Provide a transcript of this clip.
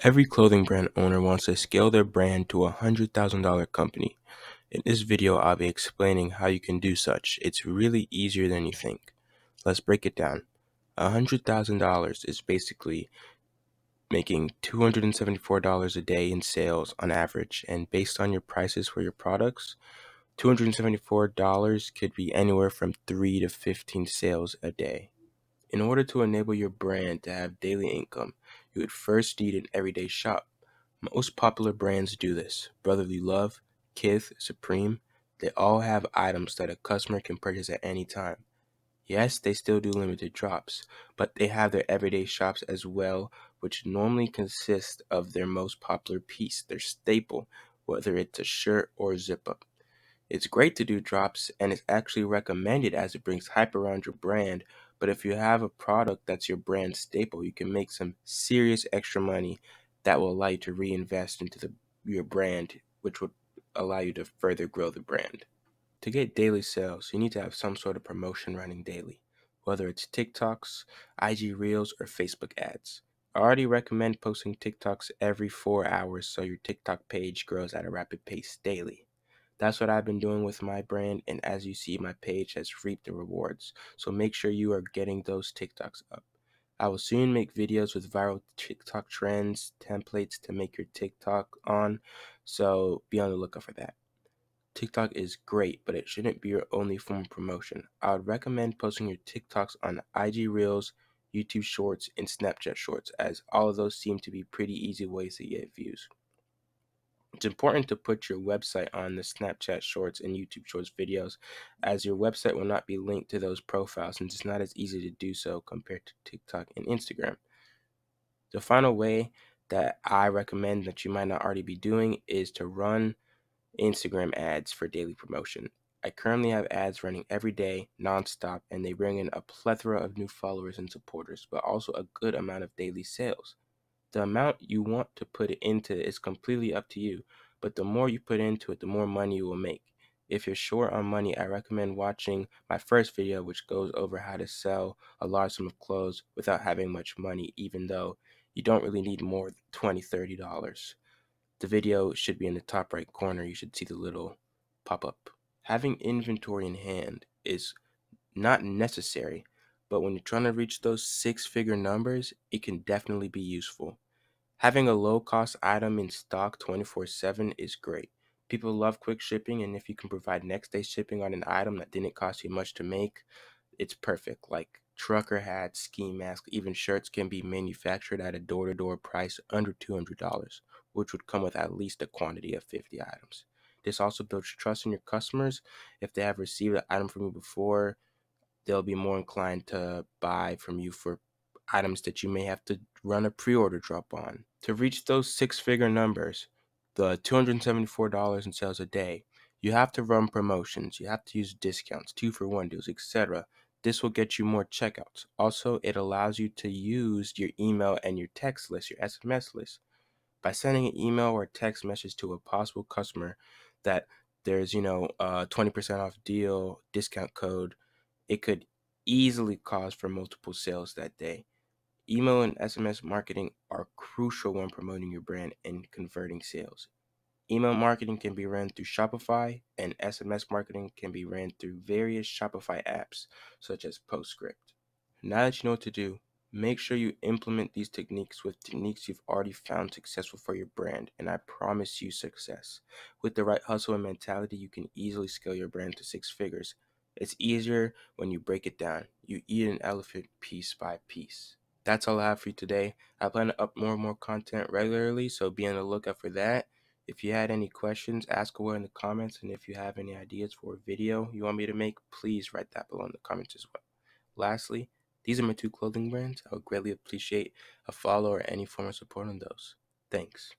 Every clothing brand owner wants to scale their brand to a $100,000 company. In this video, I'll be explaining how you can do such. It's really easier than you think. Let's break it down. $100,000 is basically making $274 a day in sales on average, and based on your prices for your products, $274 could be anywhere from 3 to 15 sales a day. In order to enable your brand to have daily income, you would first need an everyday shop. Most popular brands do this. Brotherly Love, Kith, Supreme, they all have items that a customer can purchase at any time. Yes, they still do limited drops, but they have their everyday shops as well, which normally consist of their most popular piece, their staple, whether it's a shirt or a zip up. It's great to do drops, and it's actually recommended as it brings hype around your brand. But if you have a product that's your brand staple, you can make some serious extra money that will allow you to reinvest into your brand, which would allow you to further grow the brand. To get daily sales, you need to have some sort of promotion running daily, whether it's TikToks, IG Reels, or Facebook ads. I already recommend posting TikToks every 4 hours so your TikTok page grows at a rapid pace daily. That's what I've been doing with my brand, and as you see, my page has reaped the rewards. So make sure you are getting those TikToks up. I will soon make videos with viral TikTok trends, templates to make your TikTok on, so be on the lookout for that. TikTok is great, but it shouldn't be your only form of promotion. I would recommend posting your TikToks on IG Reels, YouTube Shorts, and Snapchat Shorts, as all of those seem to be pretty easy ways to get views. It's important to put your website on the Snapchat Shorts and YouTube Shorts videos, as your website will not be linked to those profiles, and it's not as easy to do so compared to TikTok and Instagram. The final way that I recommend that you might not already be doing is to run Instagram ads for daily promotion. I currently have ads running every day, nonstop, and they bring in a plethora of new followers and supporters, but also a good amount of daily sales. The amount you want to put into it is completely up to you, but the more you put into it, the more money you will make. If you're short on money, I recommend watching my first video, which goes over how to sell a large sum of clothes without having much money, even though you don't really need more than $20-$30. The video should be in the top right corner. You should see the little pop-up. Having inventory in hand is not necessary, but when you're trying to reach those six-figure numbers, it can definitely be useful. Having a low-cost item in stock 24/7 is great. People love quick shipping, and if you can provide next-day shipping on an item that didn't cost you much to make, it's perfect. Like trucker hats, ski masks, even shirts can be manufactured at a door-to-door price under $200, which would come with at least a quantity of 50 items. This also builds trust in your customers. If they have received an item from you before, they'll be more inclined to buy from you for items that you may have to run a pre-order drop on. To reach those six-figure numbers, the $274 in sales a day, you have to run promotions, you have to use discounts, 2-for-1 deals, etc. This will get you more checkouts. Also, it allows you to use your email and your text list, your SMS list. By sending an email or text message to a possible customer that there's, a 20% off deal, discount code, it could easily cause for multiple sales that day. Email and SMS marketing are crucial when promoting your brand and converting sales. Email marketing can be ran through Shopify, and SMS marketing can be ran through various Shopify apps, such as PostScript. Now that you know what to do, make sure you implement these techniques with techniques you've already found successful for your brand, and I promise you success. With the right hustle and mentality, you can easily scale your brand to six figures. It's easier when you break it down. You eat an elephant piece by piece. That's all I have for you today. I plan to up more and more content regularly, so be on the lookout for that. If you had any questions, ask away in the comments, and if you have any ideas for a video you want me to make, please write that below in the comments as well. Lastly, these are my two clothing brands. I would greatly appreciate a follow or any form of support on those. Thanks.